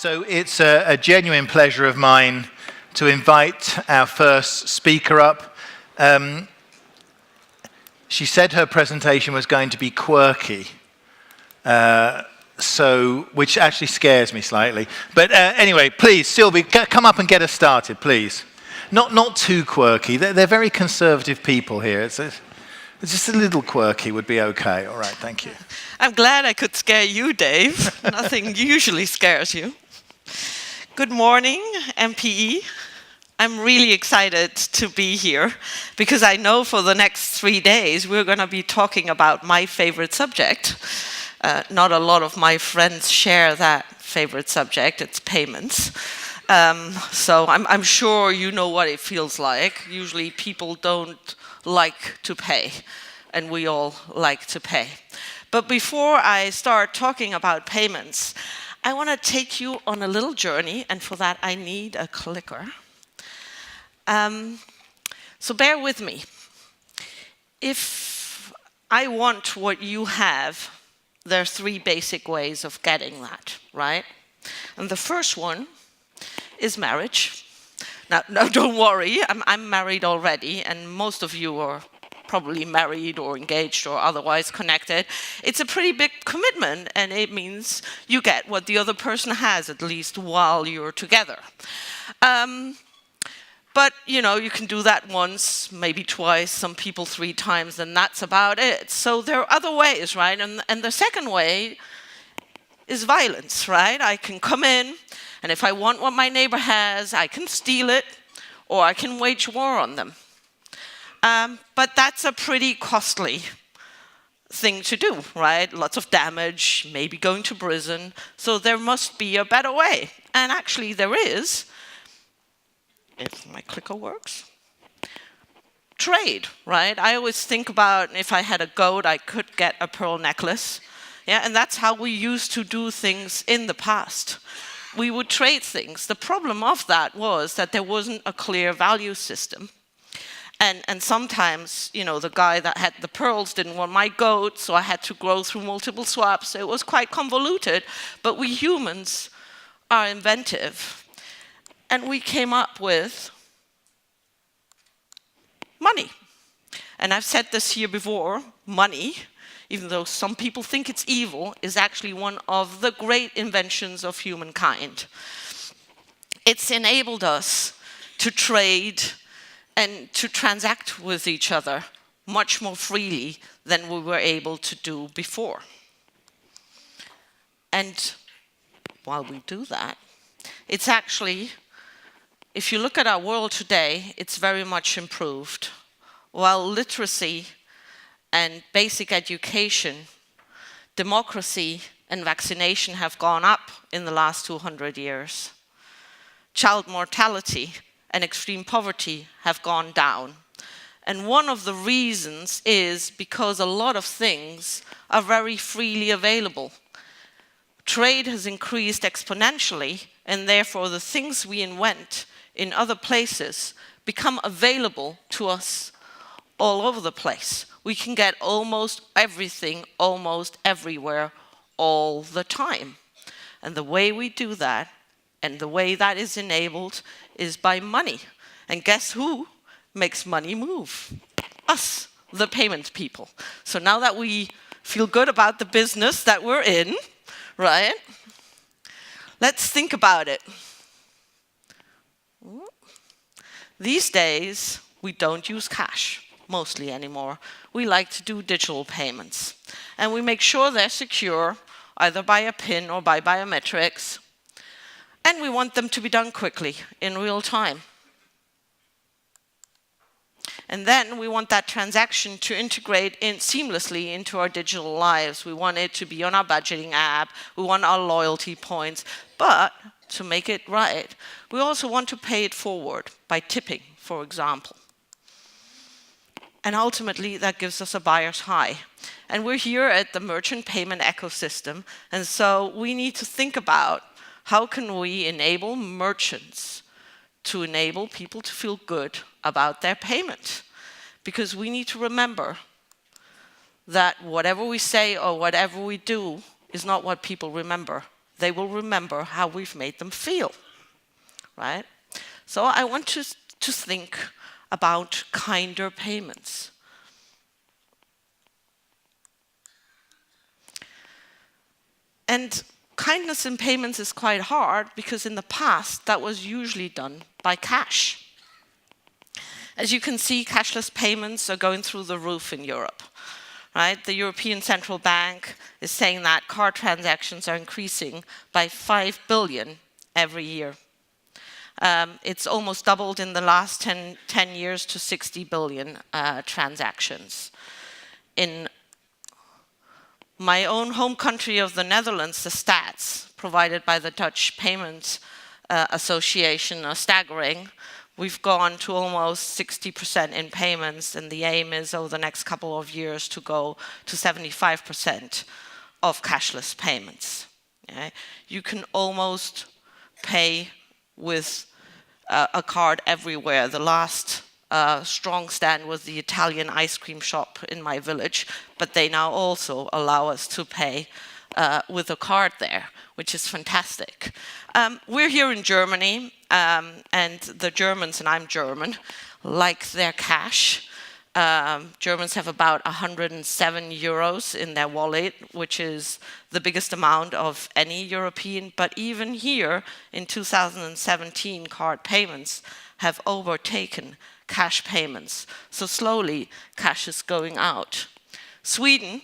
So it's a genuine pleasure of mine to invite our first speaker up. She said her presentation was going to be quirky, which actually scares me slightly. But anyway, please, Silvia, come up and get us started, please. Not too quirky. They're very conservative people here. It's just a little quirky would be okay. All right, thank you. I'm glad I could scare you, Dave. Nothing usually scares you. Good morning, MPE. I'm really excited to be here because I know for the next 3 days we're going to be talking about my favorite subject. Not a lot of my friends share that favorite subject. It's payments. So I'm sure you know what it feels like. Usually people don't like to pay, and we all like to pay. But before I start talking about payments, I want to take you on a little journey, and for that I need a clicker. So bear with me. If I want what you have, there are 3 basic ways of getting that, right? And the first one is marriage. Now don't worry, I'm married already, and most of you are probably married or engaged or otherwise connected. It's a pretty big commitment, and it means you get what the other person has, at least while you're together. But, you know, you can do that once, maybe twice, some people 3 times, and that's about it. So there are other ways, right? And the second way is violence, right? I can come in, and if I want what my neighbor has, I can steal it, or I can wage war on them. But that's a pretty costly thing to do, right? Lots of damage, maybe going to prison. So there must be a better way. And actually there is, if my clicker works. Trade, right? I always think about if I had a goat, I could get a pearl necklace. Yeah, and that's how we used to do things in the past. We would trade things. The problem of that was that there wasn't a clear value system. And sometimes, you know, the guy that had the pearls didn't want my goat, so I had to go through multiple swaps. It was quite convoluted, but we humans are inventive. And we came up with money. And I've said this here before, money, even though some people think it's evil, is actually one of the great inventions of humankind. It's enabled us to trade and to transact with each other much more freely than we were able to do before. And while we do that, it's actually, if you look at our world today, it's very much improved. While literacy and basic education, democracy and vaccination have gone up in the last 200 years, child mortality and extreme poverty have gone down. And one of the reasons is because a lot of things are very freely available. Trade has increased exponentially, and therefore the things we invent in other places become available to us all over the place. We can get almost everything, almost everywhere, all the time. And the way we do that, and the way that is enabled, is by money. And guess who makes money move? Us, the payment people. So now that we feel good about the business that we're in, right? Let's think about it. These days, we don't use cash, mostly anymore. We like to do digital payments. And we make sure they're secure, either by a PIN or by biometrics. And we want them to be done quickly, in real time. And then we want that transaction to integrate seamlessly into our digital lives. We want it to be on our budgeting app. We want our loyalty points. But to make it right, we also want to pay it forward by tipping, for example. And ultimately, that gives us a buyer's high. And we're here at the merchant payment ecosystem. And so we need to think about how can we enable merchants to enable people to feel good about their payment? Because we need to remember that whatever we say or whatever we do is not what people remember. they will remember how we've made them feel, right? So I want to think about kinder payments. And kindness in payments is quite hard because in the past that was usually done by cash. As you can see, cashless payments are going through the roof in Europe, right? The European Central Bank is saying that card transactions are increasing by 5 billion every year. It's almost doubled in the last 10 years to 60 billion transactions. In my own home country of the Netherlands, the stats provided by the Dutch Payments Association are staggering. We've gone to almost 60% in payments, and the aim is over the next couple of years to go to 75% of cashless payments. Okay? You can almost pay with a card everywhere. The last strong stand was the Italian ice cream shop in my village, but they now also allow us to pay with a card there, which is fantastic. We're here in Germany, and the Germans, and I'm German, like their cash. Germans have about 107 euros in their wallet, which is the biggest amount of any European. But even here, in 2017, card payments have overtaken cash payments. So slowly, cash is going out. Sweden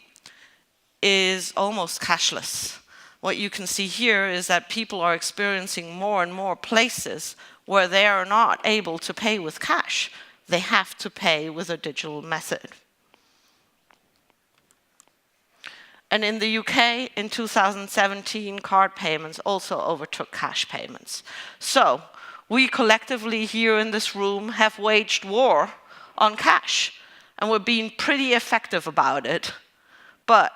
is almost cashless. What you can see here is that people are experiencing more and more places where they are not able to pay with cash. They have to pay with a digital method. And in the UK, in 2017, card payments also overtook cash payments. So we collectively here in this room have waged war on cash, and we're being pretty effective about it. But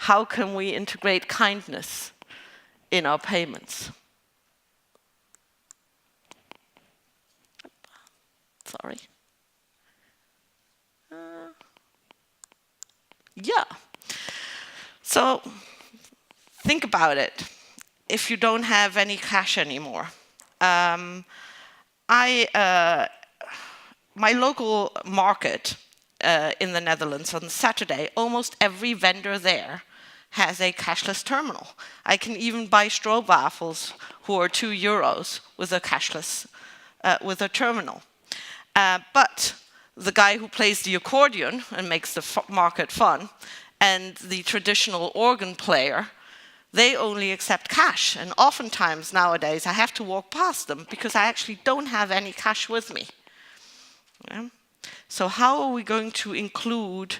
how can we integrate kindness in our payments? Sorry. Yeah. So think about it. If you don't have any cash anymore, my local market in the Netherlands on Saturday, almost every vendor there has a cashless terminal. I can even buy stroopwafels who are €2 with a cashless, with a terminal. But the guy who plays the accordion and makes the market fun, and the traditional organ player, they only accept cash. And oftentimes nowadays I have to walk past them because I actually don't have any cash with me. Yeah? So how are we going to include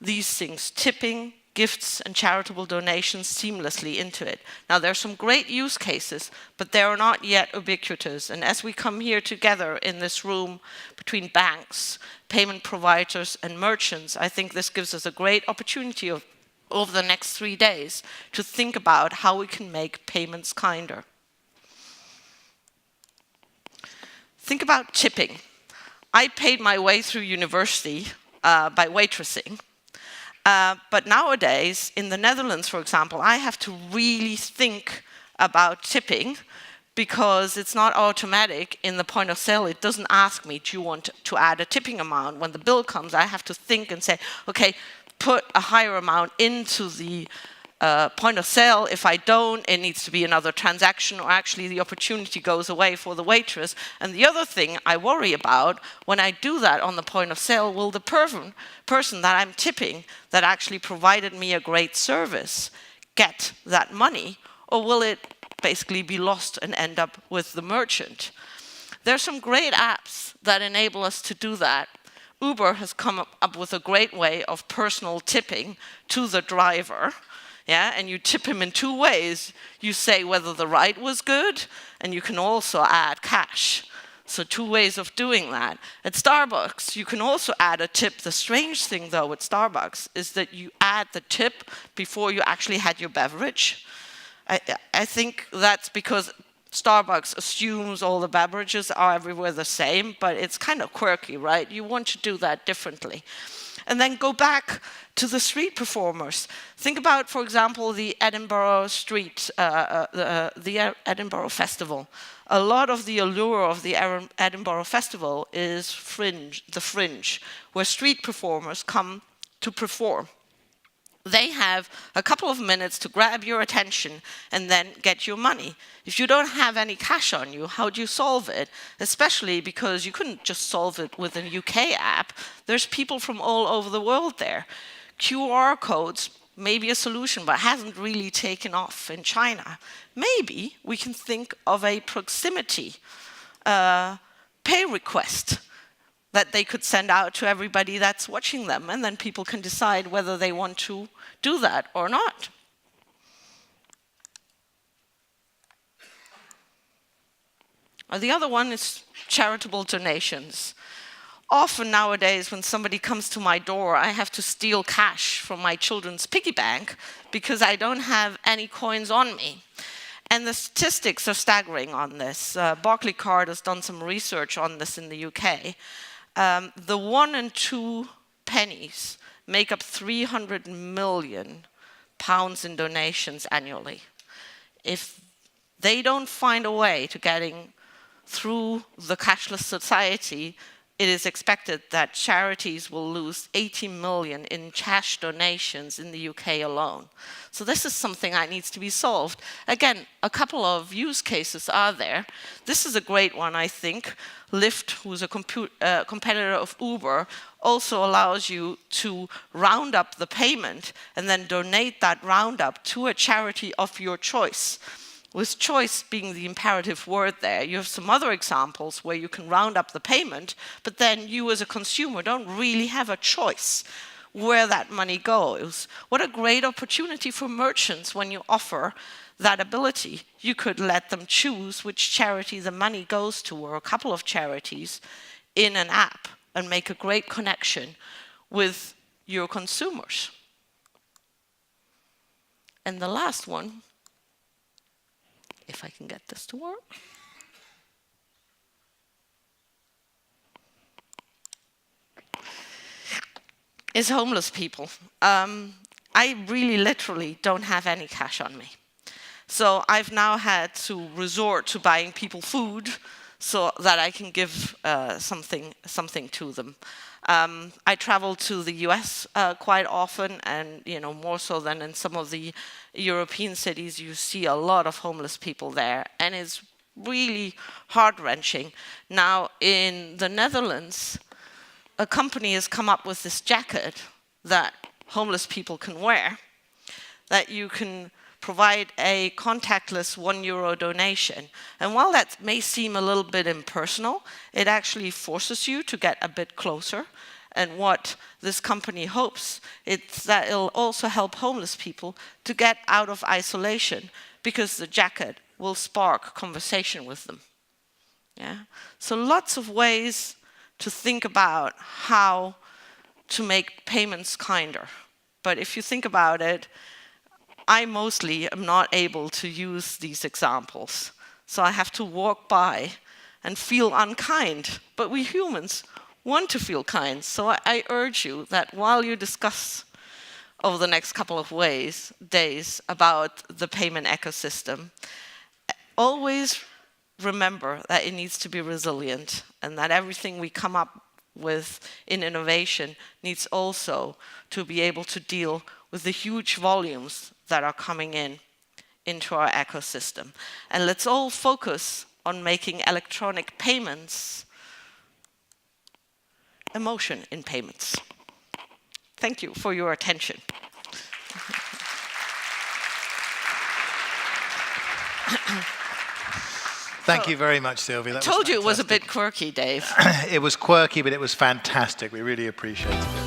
these things, tipping, gifts and charitable donations seamlessly into it? Now there are some great use cases, but they are not yet ubiquitous. And as we come here together in this room between banks, payment providers and merchants, I think this gives us a great opportunity over the next 3 days to think about how we can make payments kinder. Think about tipping. I paid my way through university by waitressing. But nowadays, in the Netherlands, for example, I have to really think about tipping because it's not automatic in the point of sale. It doesn't ask me, do you want to add a tipping amount? When the bill comes, I have to think and say, okay, put a higher amount into the point of sale. If I don't, it needs to be another transaction, or actually the opportunity goes away for the waitress. And the other thing I worry about when I do that on the point of sale, will the person that I'm tipping that actually provided me a great service get that money, or will it basically be lost and end up with the merchant? There's some great apps that enable us to do that. Uber has come up with a great way of personal tipping to the driver. Yeah, and you tip him in 2 ways. You say whether the ride was good, and you can also add cash. So 2 ways of doing that. At Starbucks, you can also add a tip. The strange thing, though, at Starbucks is that you add the tip before you actually had your beverage. I think that's because Starbucks assumes all the beverages are everywhere the same, but it's kind of quirky, right? You want to do that differently. And then go back to the street performers. Think about, for example, the Edinburgh the Edinburgh Festival. A lot of the allure of the Edinburgh Festival is the fringe, where street performers come to perform. They have a couple of minutes to grab your attention and then get your money. If you don't have any cash on you, how do you solve it? Especially because you couldn't just solve it with a UK app. There's people from all over the world there. QR codes may be a solution, but hasn't really taken off in China. Maybe we can think of a proximity pay request that they could send out to everybody that's watching them, and then people can decide whether they want to do that or not. The other one is charitable donations. Often nowadays, when somebody comes to my door, I have to steal cash from my children's piggy bank because I don't have any coins on me. And the statistics are staggering on this. Barclaycard has done some research on this in the UK. The 1 and 2 pennies make up 300 million pounds in donations annually. If they don't find a way to getting through the cashless society, it is expected that charities will lose 80 million in cash donations in the UK alone. So this is something that needs to be solved. Again, a couple of use cases are there. This is a great one, I think. Lyft, who's a competitor of Uber, also allows you to round up the payment and then donate that roundup to a charity of your choice. With choice being the imperative word there. You have some other examples where you can round up the payment, but then you as a consumer don't really have a choice where that money goes. What a great opportunity for merchants when you offer that ability. You could let them choose which charity the money goes to, or a couple of charities, in an app, and make a great connection with your consumers. And the last one, if I can get this to work. Is homeless people. I really literally don't have any cash on me. So I've now had to resort to buying people food so that I can give something to them. I travel to the US quite often, and more so than in some of the European cities. You see a lot of homeless people there, and it's really heart-wrenching. Now, in the Netherlands, a company has come up with this jacket that homeless people can wear, that you can provide a contactless €1 donation. And while that may seem a little bit impersonal, it actually forces you to get a bit closer. And what this company hopes is that it'll also help homeless people to get out of isolation, because the jacket will spark conversation with them. Yeah? So lots of ways to think about how to make payments kinder. But if you think about it, I mostly am not able to use these examples. So I have to walk by and feel unkind. But we humans want to feel kind. So I urge you that while you discuss over the next couple of days about the payment ecosystem, always remember that it needs to be resilient, and that everything we come up with in innovation needs also to be able to deal with the huge volumes that are coming into our ecosystem. And let's all focus on making electronic payments emotion in payments. Thank you for your attention. Thank you very much, Silvia. I told you it was a bit quirky, Dave. It was quirky, but it was fantastic. We really appreciate it.